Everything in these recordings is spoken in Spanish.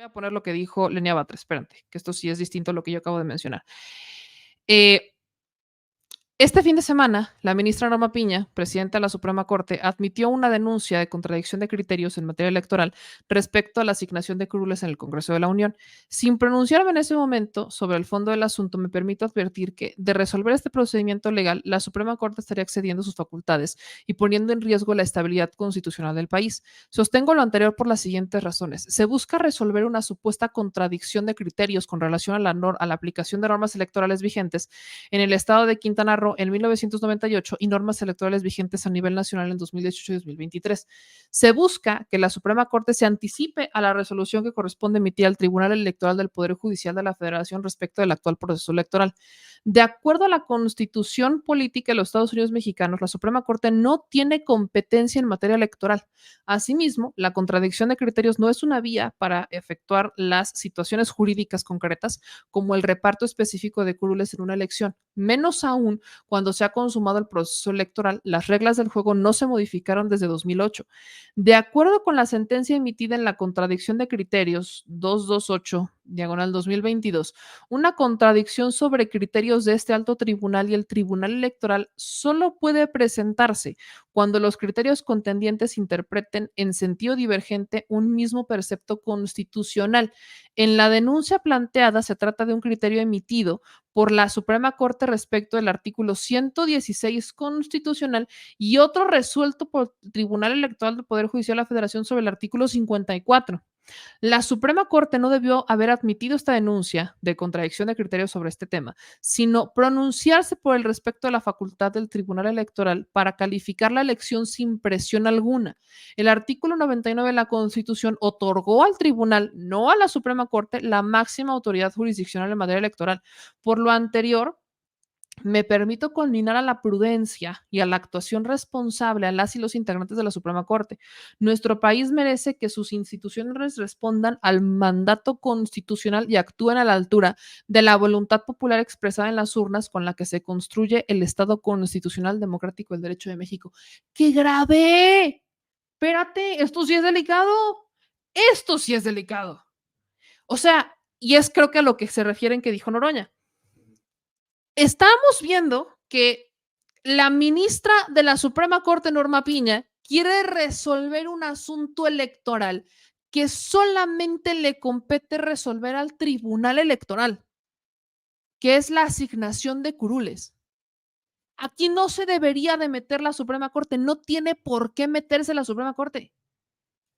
Voy a poner lo que dijo Lenia Batres, espérate, que esto sí es distinto a lo que yo acabo de mencionar. Eh, Este fin de semana, la ministra Norma Piña, presidenta de la Suprema Corte, admitió una denuncia de contradicción de criterios en materia electoral respecto a la asignación de curules en el Congreso de la Unión. Sin pronunciarme en ese momento sobre el fondo del asunto, me permito advertir que, de resolver este procedimiento legal, la Suprema Corte estaría excediendo sus facultades y poniendo en riesgo la estabilidad constitucional del país. Sostengo lo anterior por las siguientes razones. Se busca resolver una supuesta contradicción de criterios con relación a la aplicación de normas electorales vigentes en el estado de Quintana Roo en 1998 y normas electorales vigentes a nivel nacional en 2018 y 2023. Se busca que la Suprema Corte se anticipe a la resolución que corresponde emitir al Tribunal Electoral del Poder Judicial de la Federación respecto del actual proceso electoral. De acuerdo a la Constitución Política de los Estados Unidos Mexicanos, la Suprema Corte no tiene competencia en materia electoral. Asimismo, la contradicción de criterios no es una vía para efectuar las situaciones jurídicas concretas como el reparto específico de curules en una elección. Menos aún cuando se ha consumado el proceso electoral, las reglas del juego no se modificaron desde 2008. De acuerdo con la sentencia emitida en la contradicción de criterios 228/2022, una contradicción sobre criterios de este alto tribunal y el Tribunal Electoral solo puede presentarse cuando los criterios contendientes interpreten en sentido divergente un mismo precepto constitucional. En la denuncia planteada se trata de un criterio emitido por la Suprema Corte respecto del artículo 116 constitucional y otro resuelto por el Tribunal Electoral del Poder Judicial de la Federación sobre el artículo 54. La Suprema Corte no debió haber admitido esta denuncia de contradicción de criterios sobre este tema, sino pronunciarse por el respecto a la facultad del Tribunal Electoral para calificar la elección sin presión alguna. El artículo 99 de la Constitución otorgó al tribunal, no a la Suprema Corte, la máxima autoridad jurisdiccional en materia electoral. Por lo anterior, me permito conminar a la prudencia y a la actuación responsable a las y los integrantes de la Suprema Corte. Nuestro país merece que sus instituciones respondan al mandato constitucional y actúen a la altura de la voluntad popular expresada en las urnas con la que se construye el Estado constitucional democrático del derecho de México. ¡Qué grave! Espérate, esto sí es delicado. Esto sí es delicado. O sea, y es creo que a lo que se refieren que dijo Noroña. Estamos viendo que la ministra de la Suprema Corte, Norma Piña, quiere resolver un asunto electoral que solamente le compete resolver al Tribunal Electoral, que es la asignación de curules. Aquí no se debería de meter la Suprema Corte, no tiene por qué meterse la Suprema Corte.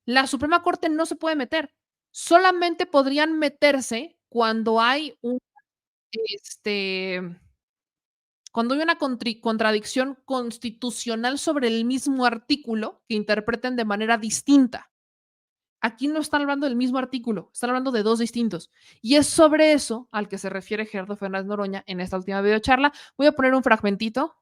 La Suprema Corte no se puede meter. Solamente podrían meterse cuando hay este, cuando hay una contradicción constitucional sobre el mismo artículo que interpreten de manera distinta. Aquí no están hablando del mismo artículo, están hablando de dos distintos. Y es sobre eso al que se refiere Gerardo Fernández Noroña en esta última videocharla. Voy a poner un fragmentito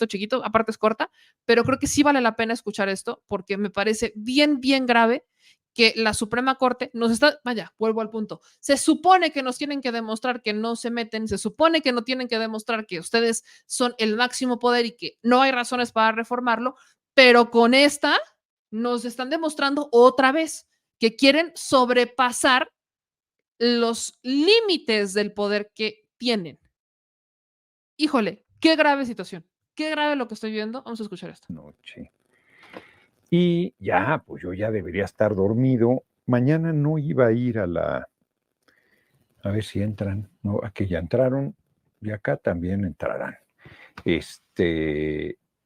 chiquito, aparte es corta, pero creo que sí vale la pena escuchar esto porque me parece bien, bien grave que la Suprema Corte nos está, vaya, vuelvo al punto, se supone que nos tienen que demostrar que no se meten, se supone que no tienen que demostrar que ustedes son el máximo poder y que no hay razones para reformarlo, pero con esta nos están demostrando otra vez que quieren sobrepasar los límites del poder que tienen. Híjole, qué grave situación, qué grave lo que estoy viendo. Vamos a escuchar esto. Noche. Y ya, pues yo ya debería estar dormido. Mañana no iba a ir a ver si entran, no, aquí ya entraron y acá también entrarán.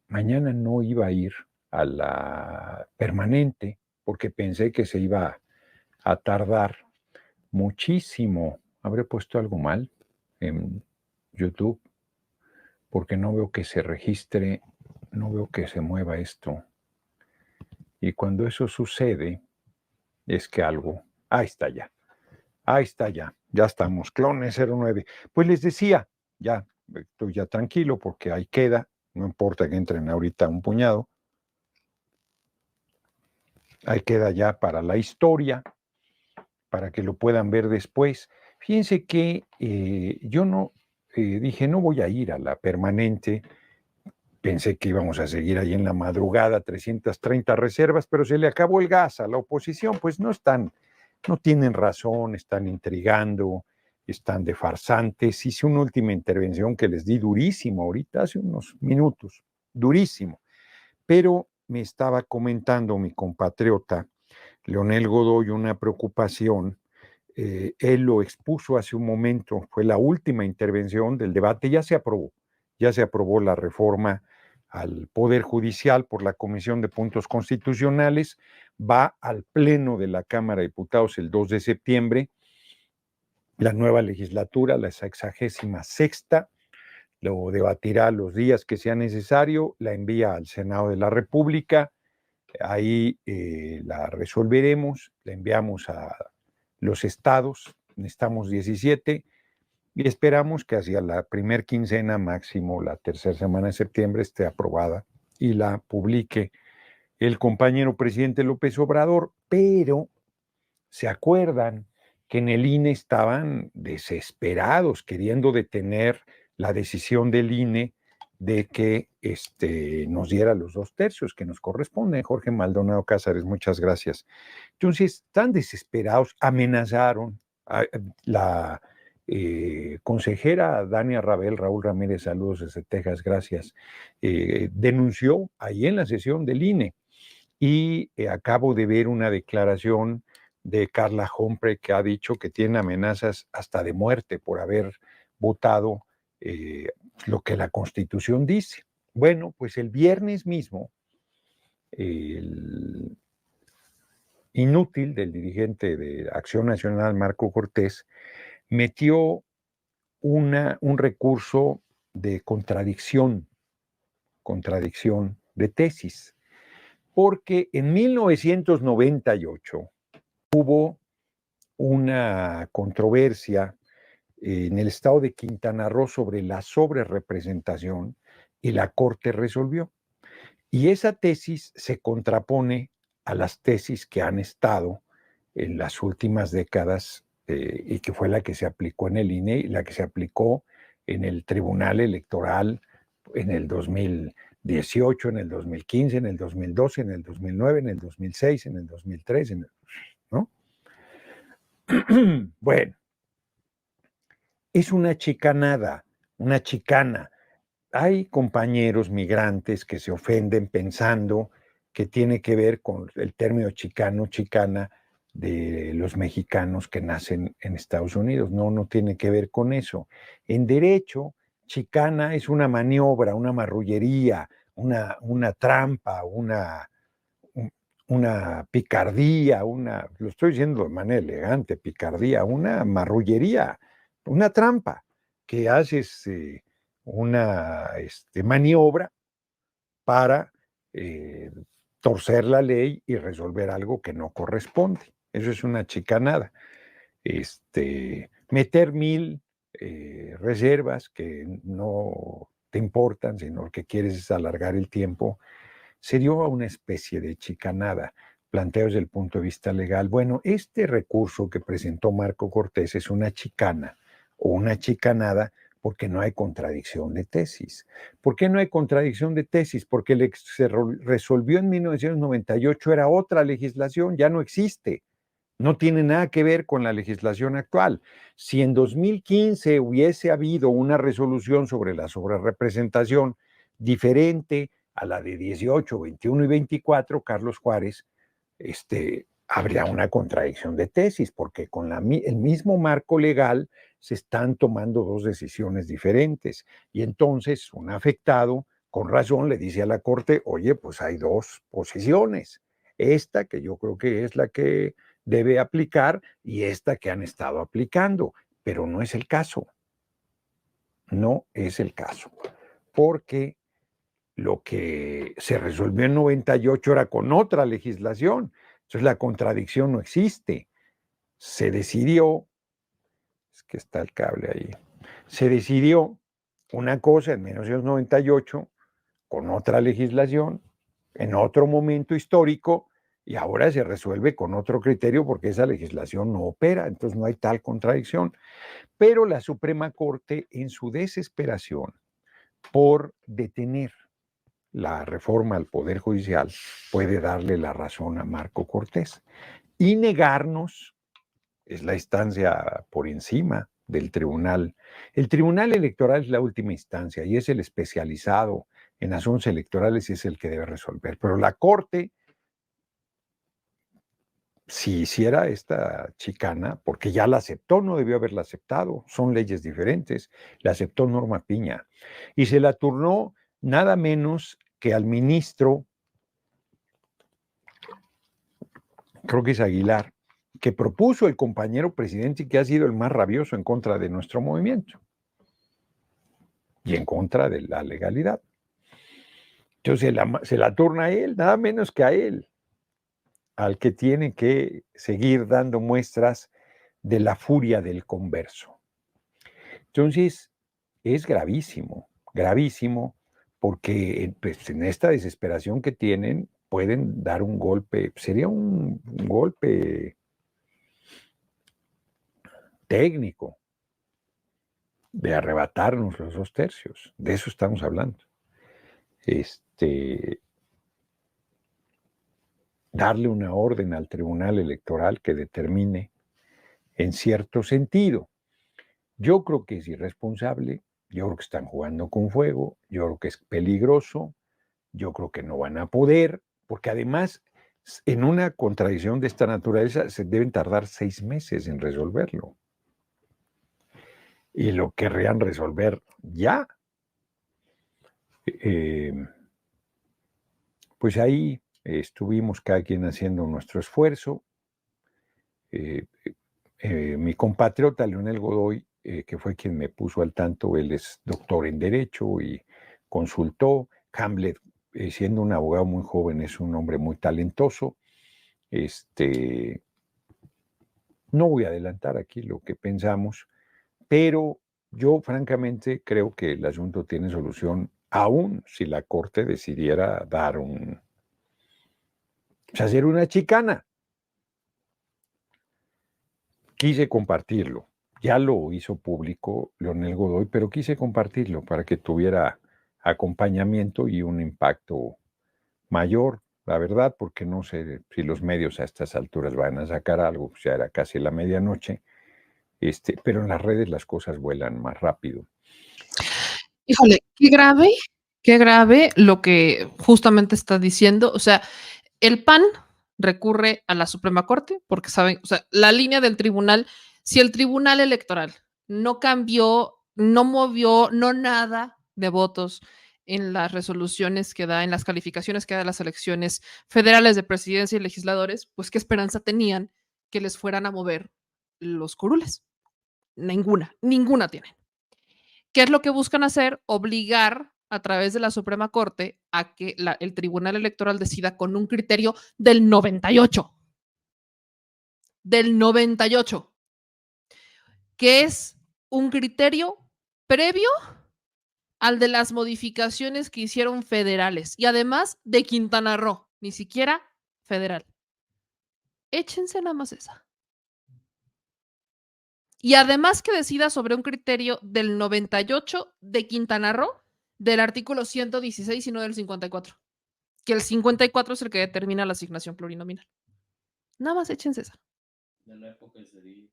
Mañana no iba a ir a la permanente porque pensé que se iba a tardar muchísimo. Habré puesto algo mal en YouTube porque no veo que se registre, no veo que se mueva esto. Y cuando eso sucede, es que algo, ahí está ya, ya estamos, Clones 09. Pues les decía, ya estoy ya tranquilo porque ahí queda, no importa que entren ahorita un puñado, ahí queda ya para la historia, para que lo puedan ver después. Fíjense que yo no dije, no voy a ir a la permanente, pensé que íbamos a seguir ahí en la madrugada, 330 reservas, pero se le acabó el gas a la oposición, pues no están no tienen razón, están intrigando, están de farsantes. Hice una última intervención que les di durísimo ahorita, hace unos minutos, durísimo. Pero me estaba comentando mi compatriota Leonel Godoy una preocupación. Él lo expuso hace un momento, fue la última intervención del debate, ya se aprobó la reforma al Poder Judicial por la Comisión de Puntos Constitucionales, va al Pleno de la Cámara de Diputados el 2 de septiembre, la nueva legislatura, la 66ª, lo debatirá los días que sea necesario, la envía al Senado de la República, ahí la resolveremos, la enviamos a los estados, necesitamos 17, y esperamos que hacia la primer quincena, máximo la tercera semana de septiembre, esté aprobada y la publique el compañero presidente López Obrador. Pero se acuerdan que en el INE estaban desesperados queriendo detener la decisión del INE de que nos diera los 2/3 que nos corresponden. Jorge Maldonado Cázares, muchas gracias. Entonces, tan desesperados, amenazaron a la consejera Dania Raúl Ramírez, saludos desde Texas, gracias, denunció ahí en la sesión del INE. Y acabo de ver una declaración de Carla Humphrey que ha dicho que tiene amenazas hasta de muerte por haber votado lo que la Constitución dice. Bueno, pues el viernes mismo, el inútil del dirigente de Acción Nacional, Marco Cortés, metió un recurso de contradicción de tesis, porque en 1998 hubo una controversia en el estado de Quintana Roo sobre la sobrerepresentación y la Corte resolvió. Y esa tesis se contrapone a las tesis que han estado en las últimas décadas y que fue la que se aplicó en el INE y la que se aplicó en el Tribunal Electoral en el 2018, en el 2015, en el 2012, en el 2009, en el 2006, en el 2003, ¿no? Bueno, es una chicanada, una chicana. Hay compañeros migrantes que se ofenden pensando que tiene que ver con el término chicano, chicana de los mexicanos que nacen en Estados Unidos. No, no tiene que ver con eso. En derecho, chicana es una maniobra, una marrullería, una trampa, una picardía, lo estoy diciendo de manera elegante, picardía, una marrullería, una trampa que haces una maniobra para torcer la ley y resolver algo que no corresponde. Eso es una chicanada. Meter 1000 reservas que no te importan, sino lo que quieres es alargar el tiempo, se dio a una especie de chicanada, planteado desde el punto de vista legal. Bueno, este recurso que presentó Marco Cortés es una chicana o una chicanada porque no hay contradicción de tesis. ¿Por qué no hay contradicción de tesis? Porque lo que se resolvió en 1998 era otra legislación, ya no existe. No tiene nada que ver con la legislación actual. Si en 2015 hubiese habido una resolución sobre la sobrerepresentación diferente a la de 18, 21 y 24, Carlos Juárez, habría una contradicción de tesis, porque con el mismo marco legal se están tomando dos decisiones diferentes. Y entonces un afectado, con razón, le dice a la Corte, oye, pues hay dos posiciones. Esta, que yo creo que es la que debe aplicar, y esta que han estado aplicando. Pero no es el caso. No es el caso. Porque lo que se resolvió en 98 era con otra legislación. Entonces la contradicción no existe. Se decidió, es que está el cable ahí, se decidió una cosa en 1998 con otra legislación, en otro momento histórico, y ahora se resuelve con otro criterio porque esa legislación no opera, entonces no hay tal contradicción. Pero la Suprema Corte, en su desesperación por detener la reforma al Poder Judicial, puede darle la razón a Marco Cortés y negarnos es la instancia por encima del tribunal. El tribunal electoral es la última instancia y es el especializado en asuntos electorales y es el que debe resolver. Pero la Corte, si hiciera esta chicana, porque ya la aceptó, no debió haberla aceptado, son leyes diferentes, la aceptó Norma Piña y se la turnó nada menos que al ministro, creo que es Aguilar, que propuso el compañero presidente y que ha sido el más rabioso en contra de nuestro movimiento y en contra de la legalidad. Entonces se la turna a él, nada menos que a él, al que tiene que seguir dando muestras de la furia del converso. Entonces, es gravísimo, porque pues, en esta desesperación que tienen pueden dar un golpe, sería un golpe técnico de arrebatarnos los 2/3, de eso estamos hablando. Darle una orden al Tribunal Electoral que determine en cierto sentido. Yo creo que es irresponsable, yo creo que están jugando con fuego, yo creo que es peligroso, yo creo que no van a poder, porque además en una contradicción de esta naturaleza se deben tardar 6 meses en resolverlo. Y lo querrían resolver ya. Pues ahí estuvimos cada quien haciendo nuestro esfuerzo. Mi compatriota Leonel Godoy, que fue quien me puso al tanto, él es doctor en Derecho y consultó. Hamlet, siendo un abogado muy joven, es un hombre muy talentoso. No voy a adelantar aquí lo que pensamos, pero yo francamente creo que el asunto tiene solución, aún si la Corte decidiera dar hacer una chicana. Quise compartirlo. Ya lo hizo público Leonel Godoy, pero quise compartirlo para que tuviera acompañamiento y un impacto mayor, la verdad, porque no sé si los medios a estas alturas van a sacar algo, pues ya era casi la medianoche, pero en las redes las cosas vuelan más rápido. Híjole, qué grave lo que justamente está diciendo. O sea, el PAN recurre a la Suprema Corte porque saben, o sea, la línea del tribunal, si el tribunal electoral no cambió, no movió, no nada de votos en las resoluciones que da, en las calificaciones que da las elecciones federales de presidencia y legisladores, pues qué esperanza tenían que les fueran a mover los curules. Ninguna tienen. ¿Qué es lo que buscan hacer? Obligar a través de la Suprema Corte a que el Tribunal Electoral decida con un criterio del 98. Del 98. Que es un criterio previo al de las modificaciones que hicieron federales y además de Quintana Roo, ni siquiera federal. Échense nada más esa. Y además que decida sobre un criterio del 98 de Quintana Roo, del artículo 116 y no del 54. Que el 54 es el que determina la asignación plurinominal. Nada más échense esa. De la época de Cedillo.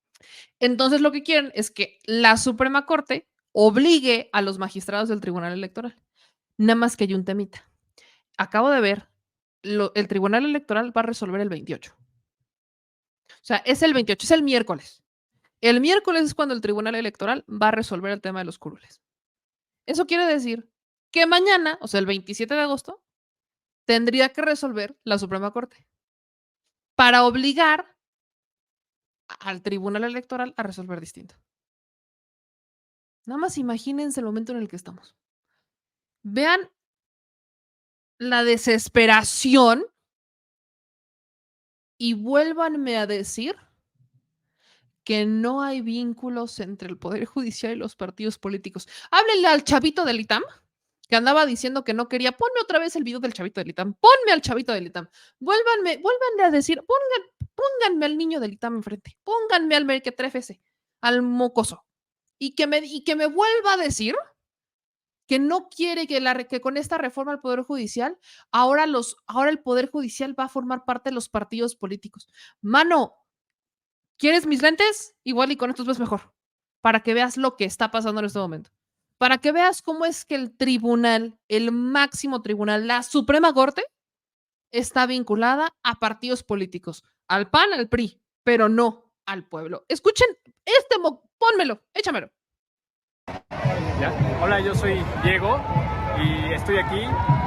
Entonces lo que quieren es que la Suprema Corte obligue a los magistrados del Tribunal Electoral. Nada más que hay un temita. Acabo de ver, el Tribunal Electoral va a resolver el 28. O sea, es el 28, es el miércoles. El miércoles es cuando el Tribunal Electoral va a resolver el tema de los curules. Eso quiere decir que mañana, o sea, el 27 de agosto, tendría que resolver la Suprema Corte para obligar al Tribunal Electoral a resolver distinto. Nada más imagínense el momento en el que estamos. Vean la desesperación y vuélvanme a decir que no hay vínculos entre el Poder Judicial y los partidos políticos. Háblenle al chavito del ITAM, que andaba diciendo que no quería. Ponme otra vez el video del chavito del ITAM. Ponme al chavito del ITAM. Vuélvanme a decir, pónganme al niño del ITAM enfrente. Pónganme al mequetrefe ese, al mocoso. Y que me vuelva a decir que no quiere que con esta reforma al Poder Judicial, ahora el Poder Judicial va a formar parte de los partidos políticos. Mano, ¿Quieres mis lentes? Igual y con estos ves mejor, para que veas lo que está pasando en este momento. Para que veas cómo es que el tribunal, el máximo tribunal, la Suprema Corte, está vinculada a partidos políticos, al PAN, al PRI, pero no al pueblo. Escuchen pónmelo, échamelo. ¿Ya? Hola, yo soy Diego y estoy aquí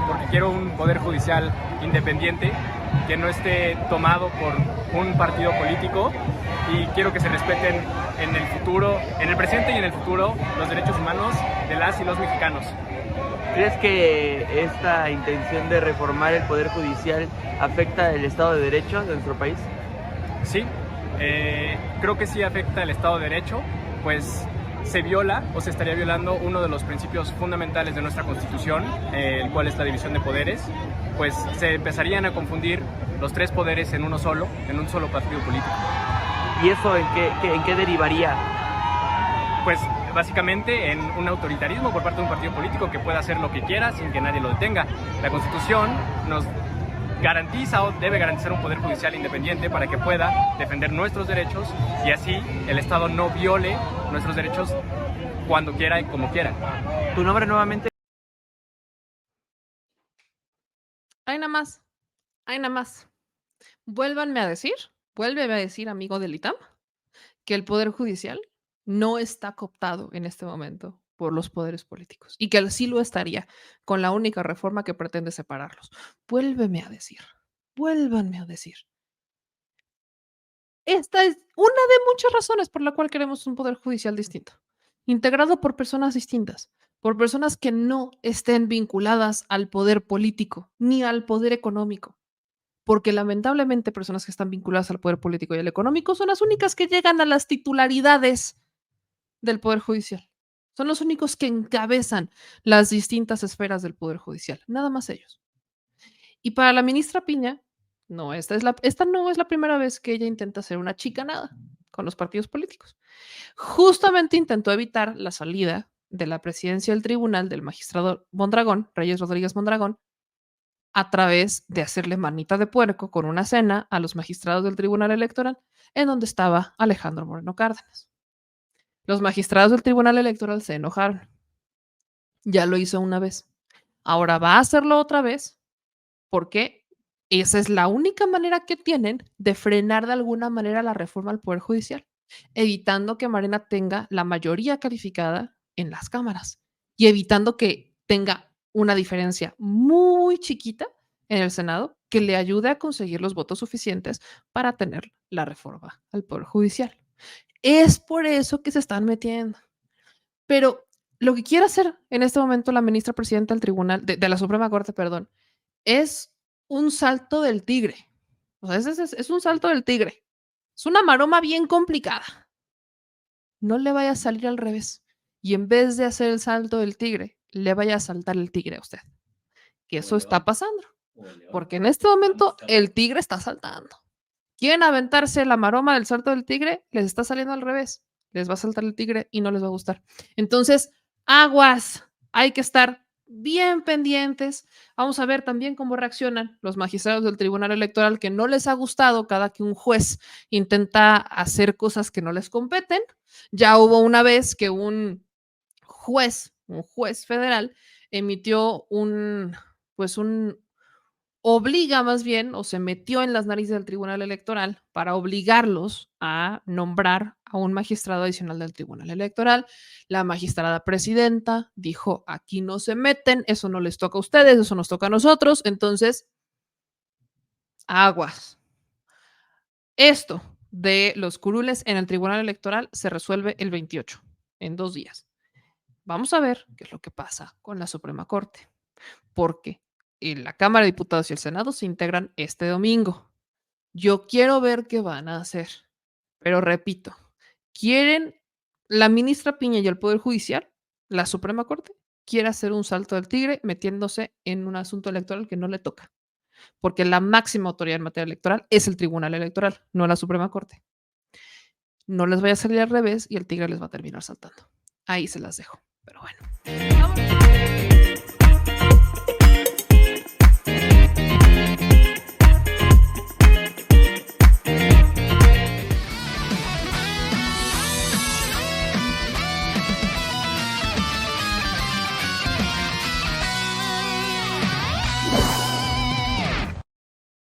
porque quiero un poder judicial independiente que no esté tomado por un partido político y quiero que se respeten en el futuro, en el presente y en el futuro, los derechos humanos de las y los mexicanos. ¿Crees que esta intención de reformar el Poder Judicial afecta el Estado de Derecho de nuestro país? Sí, creo que sí afecta el Estado de Derecho, pues se viola o se estaría violando uno de los principios fundamentales de nuestra Constitución, el cual es la división de poderes, pues se empezarían a confundir los tres poderes en un solo partido político. ¿Y eso en qué derivaría? Pues básicamente en un autoritarismo por parte de un partido político que pueda hacer lo que quiera sin que nadie lo detenga. La Constitución nos garantiza o debe garantizar un poder judicial independiente para que pueda defender nuestros derechos y así el Estado no viole nuestros derechos cuando quiera y como quiera. ¿Tu nombre nuevamente? Ahí nada más, ahí nada más. Vuélveme a decir, amigo del ITAM, que el Poder Judicial no está cooptado en este momento por los poderes políticos y que sí lo estaría con la única reforma que pretende separarlos. Vuélveme a decir, vuélvanme a decir. Esta es una de muchas razones por la cual queremos un Poder Judicial distinto, integrado por personas distintas, por personas que no estén vinculadas al poder político ni al poder económico. Porque lamentablemente personas que están vinculadas al poder político y al económico son las únicas que llegan a las titularidades del Poder Judicial. Son los únicos que encabezan las distintas esferas del Poder Judicial, nada más ellos. Y para la ministra Piña, no, esta no es la primera vez que ella intenta hacer una chicanada con los partidos políticos. Justamente intentó evitar la salida de la presidencia del tribunal del magistrado Mondragón, Reyes Rodríguez Mondragón, a través de hacerle manita de puerco con una cena a los magistrados del Tribunal Electoral, en donde estaba Alejandro Moreno Cárdenas. Los magistrados del Tribunal Electoral se enojaron. Ya lo hizo una vez. Ahora va a hacerlo otra vez porque esa es la única manera que tienen de frenar de alguna manera la reforma al Poder Judicial, evitando que Morena tenga la mayoría calificada en las cámaras y evitando que tenga una diferencia muy chiquita en el Senado que le ayude a conseguir los votos suficientes para tener la reforma al Poder Judicial. Es por eso que se están metiendo. Pero lo que quiere hacer en este momento la ministra presidenta del Tribunal, de la Suprema Corte, perdón, es un salto del tigre. O sea, es un salto del tigre. Es una maroma bien complicada. No le vaya a salir al revés. Y en vez de hacer el salto del tigre, le vaya a saltar el tigre a usted. Que eso está pasando. Porque en este momento el tigre está saltando. Quieren aventarse la maroma del salto del tigre, les está saliendo al revés. Les va a saltar el tigre y no les va a gustar. Entonces, aguas. Hay que estar bien pendientes. Vamos a ver también cómo reaccionan los magistrados del Tribunal Electoral, que no les ha gustado cada que un juez intenta hacer cosas que no les competen. Ya hubo una vez que un juez federal, emitió obliga más bien, o se metió en las narices del Tribunal Electoral para obligarlos a nombrar a un magistrado adicional del Tribunal Electoral. La magistrada presidenta dijo, aquí no se meten, eso no les toca a ustedes, eso nos toca a nosotros. Entonces, aguas. Esto de los curules en el Tribunal Electoral se resuelve el 28, en 2 días. Vamos a ver qué es lo que pasa con la Suprema Corte, porque en la Cámara de Diputados y el Senado se integran este domingo. Yo quiero ver qué van a hacer, pero repito, quieren la ministra Piña y el Poder Judicial, la Suprema Corte, quiere hacer un salto del tigre metiéndose en un asunto electoral que no le toca, porque la máxima autoridad en materia electoral es el Tribunal Electoral, no la Suprema Corte. No les vaya a salir al revés y el tigre les va a terminar saltando. Ahí se las dejo, pero bueno. Vamos.